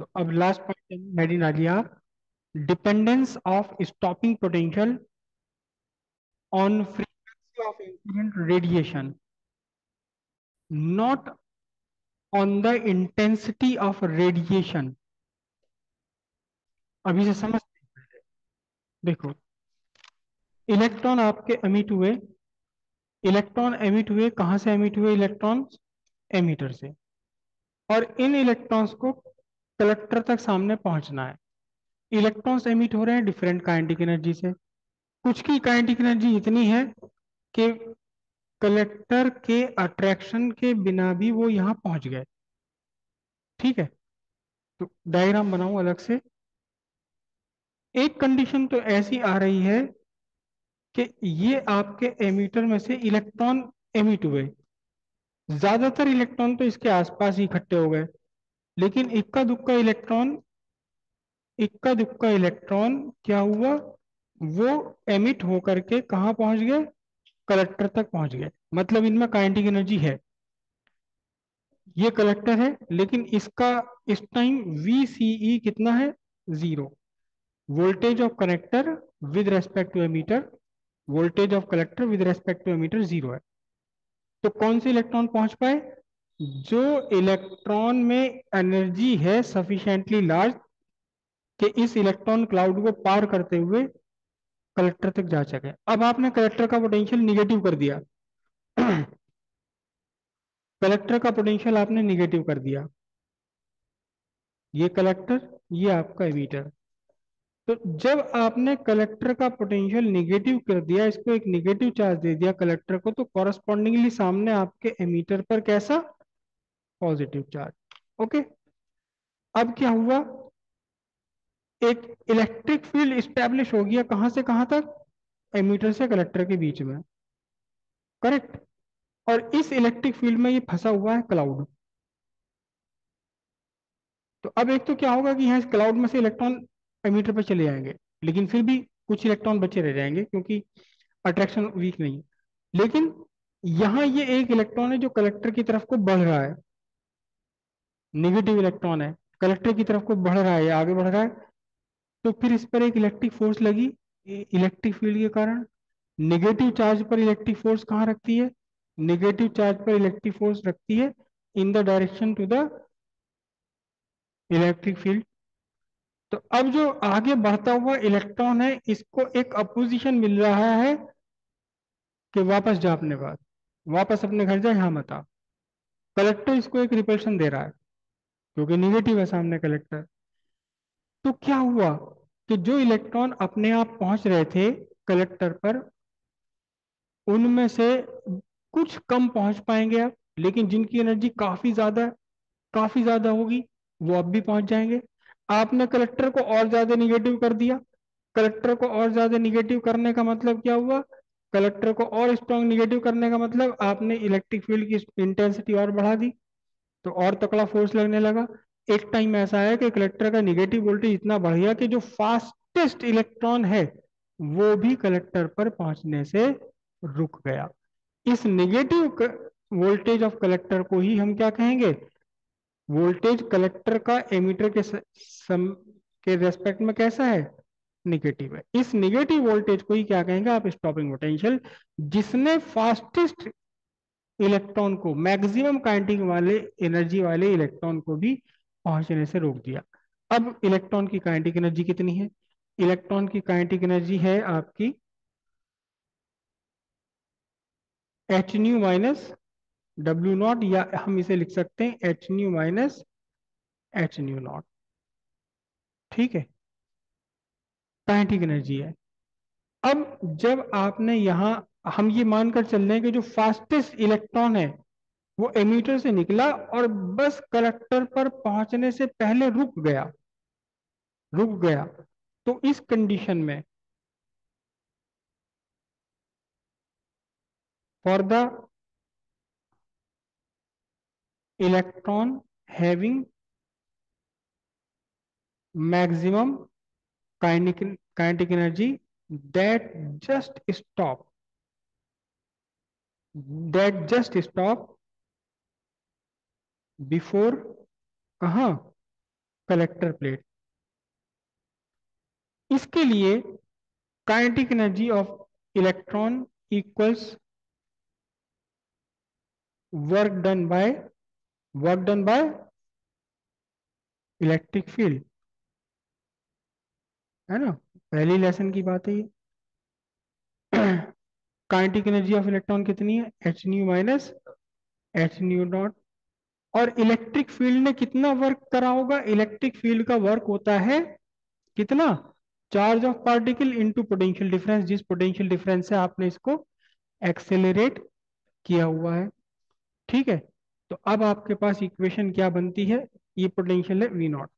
तो अब last point heading आ लिया, dependence of stopping potential on frequency of incident radiation, not on the intensity of radiation. अभी से समझ, देखो, इलेक्ट्रॉन आपके एमिट हुए, इलेक्ट्रॉन एमिट हुए, कहां से एमिट हुए इलेक्ट्रॉन? एमिटर से। और इन इलेक्ट्रॉन्स को कलेक्टर तक सामने पहुंचना है। इलेक्ट्रॉन्स एमिट हो रहे हैं डिफरेंट काइनेटिक एनर्जी से। कुछ की काइनेटिक एनर्जी इतनी है कि कलेक्टर के अट्रैक्शन के बिना भी वो यहां पहुंच गए। ठीक है, तो डायग्राम बनाऊं अलग से। एक कंडीशन तो ऐसी आ रही है कि ये आपके एमिटर में से इलेक्ट्रॉन एमिट हुए, ज्यादातर इलेक्ट्रॉन तो इसके आसपास ही इकट्ठे हो गए, लेकिन इक्का दुक्का इलेक्ट्रॉन क्या हुआ, वो एमिट होकर के कहाँ पहुंच गए? कलेक्टर तक पहुंच गए। मतलब इनमें काइनेटिक एनर्जी है। ये कलेक्टर है, लेकिन इसका इस टाइम VCE कितना है? Zero. Voltage of connector with respect to emitter, voltage of collector with respect to emitter zero है। तो कौन से इलेक्ट्रॉन पहुंच पाए? जो इलेक्ट्रॉन में एनर्जी है सफिशिएंटली लार्ज कि इस इलेक्ट्रॉन क्लाउड को पार करते हुए कलेक्टर तक जा सके। अब आपने कलेक्टर का पोटेंशियल निगेटिव कर दिया। कलेक्टर का पोटेंशियल आपने निगेटिव कर दिया। ये कलेक्टर, ये आपका एमीटर। तो जब आपने कलेक्टर का पोटेंशियल निगेटिव कर दिया, इसको एक निगेटिव चार्ज दे दिया कलेक्टर को, तो कॉरस्पॉन्डिंगली सामने आपके एमीटर पर कैसा? Positive charge. ओके। अब क्या हुआ? एक इलेक्ट्रिक फील्ड स्टैब्लिश हो गया, कहां से कहां तक? एमीटर से कलेक्टर के बीच में। करेक्ट। और इस इलेक्ट्रिक फील्ड में ये फंसा हुआ है क्लाउड। तो अब एक तो क्या होगा कि यहाँ इस क्लाउड में से इलेक्ट्रॉन एमीटर पर चले जाएंगे, लेकिन फिर भी कुछ इलेक्ट्रॉन बचे रह जाएंगे क्योंकि अट्रैक्शन वीक नहीं है। लेकिन यहाँ ये एक इलेक्ट्रॉन है जो कलेक्टर की तरफ को बढ़ रहा है, निगेटिव इलेक्ट्रॉन है, कलेक्टर की तरफ को बढ़ रहा है, आगे बढ़ रहा है। तो फिर इस पर एक इलेक्ट्रिक फोर्स लगी इलेक्ट्रिक फील्ड के कारण। नेगेटिव चार्ज पर इलेक्ट्रिक फोर्स कहाँ रखती है? नेगेटिव चार्ज पर इलेक्ट्रिक फोर्स रखती है in the direction to the electric field. तो अब जो आगे बढ़ता हुआ इलेक्ट्रॉन है, इसको एक अपोजिशन मिल रहा है कि वापस जा अपने पास, वापस अपने घर जा, यहां मत आ। कलेक्टर इसको एक रिपल्शन दे रहा है क्योंकि निगेटिव है सामने कलेक्टर। तो क्या हुआ कि जो इलेक्ट्रॉन अपने आप पहुंच रहे थे कलेक्टर पर, उनमें से कुछ कम पहुंच पाएंगे अब, लेकिन जिनकी एनर्जी काफी ज्यादा होगी, वो अब भी पहुंच जाएंगे। आपने कलेक्टर को और ज्यादा निगेटिव कर दिया। कलेक्टर को और ज्यादा निगेटिव करने का मतलब क्या हुआ? कलेक्टर को और स्ट्रॉन्ग निगेटिव करने का मतलब आपने इलेक्ट्रिक फील्ड की इंटेंसिटी और बढ़ा दी, तो और तकड़ा फोर्स लगने लगा। एक टाइम ऐसा है कि कलेक्टर का निगेटिव वोल्टेज इतना बढ़ गया कि जो फास्टेस्ट इलेक्ट्रॉन है वो भी कलेक्टर पर पहुंचने से रुक गया। इस निगेटिव वोल्टेज ऑफ कलेक्टर को ही हम क्या कहेंगे? वोल्टेज कलेक्टर का एमीटर के रेस्पेक्ट में कैसा है? निगेटिव है। इस निगेटिव वोल्टेज को ही क्या कहेंगे आप? Stopping potential. जिसने फास्टेस्ट इलेक्ट्रॉन को, मैक्सिमम काइनेटिक वाले एनर्जी वाले इलेक्ट्रॉन को भी पहुंचने से रोक दिया। अब इलेक्ट्रॉन की काइनेटिक एनर्जी कितनी है? इलेक्ट्रॉन की काइनेटिक एनर्जी है आपकी H⁻W⁻, या हम इसे लिख सकते हैं H⁻H⁻. ठीक है, काइनेटिक एनर्जी है। अब जब आपने यहां, हम ये मानकर चल रहे हैं कि जो फास्टेस्ट इलेक्ट्रॉन है वो एमीटर से निकला और बस कलेक्टर पर पहुंचने से पहले रुक गया। तो इस कंडीशन में, for the electron having maximum kinetic energy that just stop that just stop before, कहां? Collector plate. इसके लिए kinetic energy of electron equals work done by electric field, है ना, पहली लेसन की बात है ये। काइनेटिक एनर्जी ऑफ इलेक्ट्रॉन कितनी है, H nu minus H nu not. और इलेक्ट्रिक फील्ड ने कितना वर्क करा होगा, इलेक्ट्रिक फील्ड का वर्क होता है कितना, charge of particle into potential difference, जिस पोटेंशियल डिफरेंस से आपने इसको एक्सेलरेट किया हुआ है। ठीक है, तो अब आपके पास इक्वेशन क्या बनती है, ये पोटेंशियल है वी नॉट,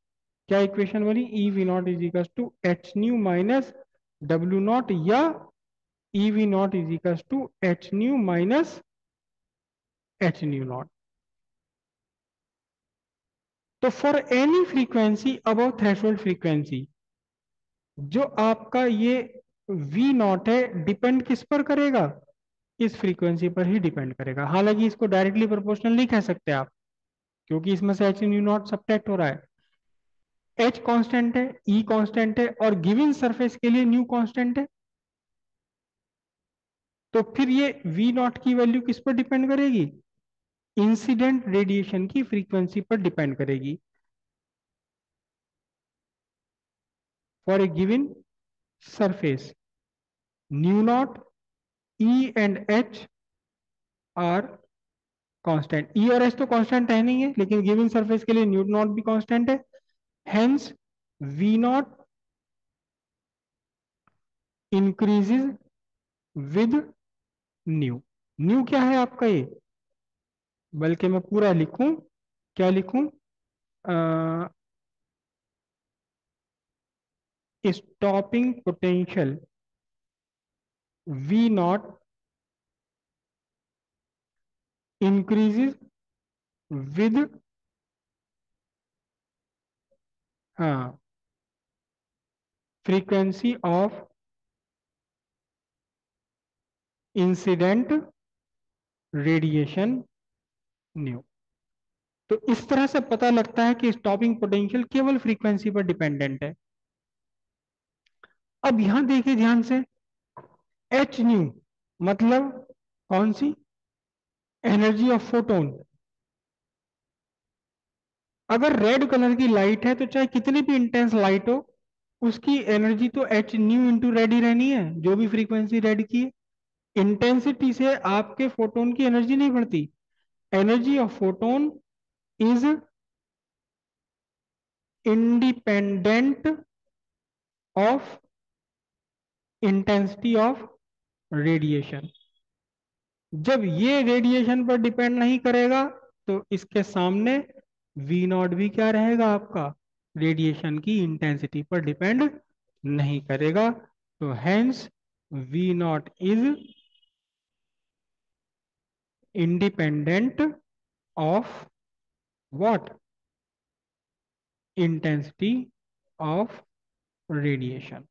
क्या इक्वेशन बनी, E V not is equal to H nu minus W not, या E V not is equal to H nu minus H nu not. तो for any frequency above threshold frequency, जो आपका ये we not है depend किस पर करेगा, इस फ्रीक्वेंसी पर ही डिपेंड करेगा। हालांकि इसको डायरेक्टली प्रोपोर्शनल नहीं कह सकते आप, क्योंकि इसमें से एच न्यू नॉट सब्ट्रैक्ट हो रहा है। एच कांस्टेंट है, ई कांस्टेंट है, और गिवन सरफेस के लिए न्यू कांस्टेंट है। तो फिर ये वी नॉट की वैल्यू किस पर डिपेंड करेगी, इंसिडेंट रेडिएशन की फ्रीक्वेंसी पर डिपेंड करेगी for a given surface. Nu not, E and H are constant, E और एच तो कांस्टेंट है नहीं है, लेकिन गिवन सरफेस के लिए न्यू नॉट भी कांस्टेंट है। Hence V not increases with nu. Nu क्या है आपका ये, बल्कि मैं पूरा लिखूं, क्या लिखूं, stopping potential V not increases with, हाँ, frequency of incident radiation nu. तो इस तरह से पता लगता है कि स्टॉपिंग पोटेंशियल केवल फ्रीक्वेंसी पर डिपेंडेंट है। अब यहां देखिए ध्यान से, एच न्यू मतलब कौन सी, एनर्जी ऑफ फोटोन। अगर रेड कलर की लाइट है तो चाहे कितनी भी इंटेंस लाइट हो, उसकी एनर्जी तो एच न्यू इंटू रेड ही रहनी है, जो भी फ्रीक्वेंसी रेड की है। इंटेंसिटी से आपके फोटोन की एनर्जी नहीं बढ़ती। Energy of photon is independent of intensity of radiation. जब ये रेडिएशन पर डिपेंड नहीं करेगा, तो इसके सामने वी नॉट भी क्या रहेगा आपका, रेडिएशन की इंटेंसिटी पर डिपेंड नहीं करेगा। तो hence V not is independent of what, intensity of radiation.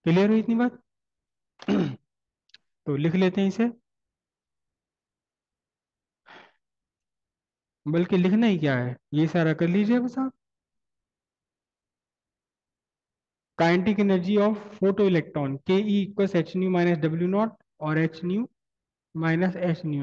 Clear हुई इतनी बात? तो लिख लेते हैं इसे, बल्कि लिखना ही क्या है, ये सारा कर लीजिए बस आप। Kinetic energy of photo electron के E equal H nu minus W not, और H nu minus H new